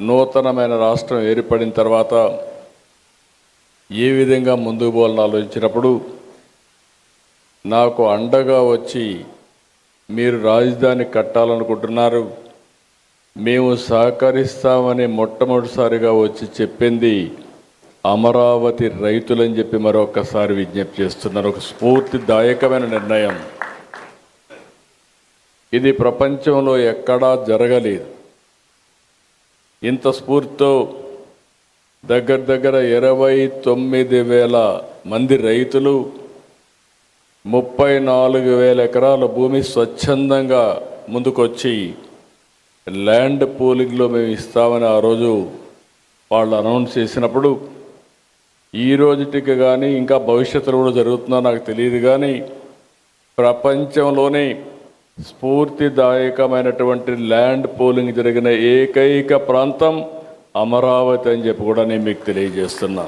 నూతనమైన రాష్ట్రం ఏర్పడిన తర్వాత ఏ విధంగా ముందుకు పోవాలని ఆలోచించినప్పుడు నాకు అండగా వచ్చి మీరు రాజధాని కట్టాలనుకుంటున్నారు, మేము సహకరిస్తామని మొట్టమొదటిసారిగా వచ్చి చెప్పింది అమరావతి రైతులని చెప్పి మరొకసారి విజ్ఞప్తి చేస్తున్నారు. ఒక స్ఫూర్తిదాయకమైన నిర్ణయం. ఇది ప్రపంచంలో ఎక్కడా జరగలేదు. ఇంత స్ఫూర్తితో దగ్గర 29,000 మంది రైతులు 34,000 ఎకరాల భూమి స్వచ్ఛందంగా ముందుకొచ్చి ల్యాండ్ పూలింగ్లో మేము ఇస్తామని ఆ రోజు వాళ్ళు అనౌన్స్ చేసినప్పుడు, ఈ రోజుటికి కానీ ఇంకా భవిష్యత్తులో కూడా జరుగుతుందో నాకు తెలియదు, కానీ ప్రపంచంలోనే స్ఫూర్తిదాయకమైనటువంటి ల్యాండ్ పూలింగ్ జరిగిన ఏకైక ప్రాంతం అమరావతి అని చెప్పి కూడా నేను మీకు తెలియజేస్తున్నా.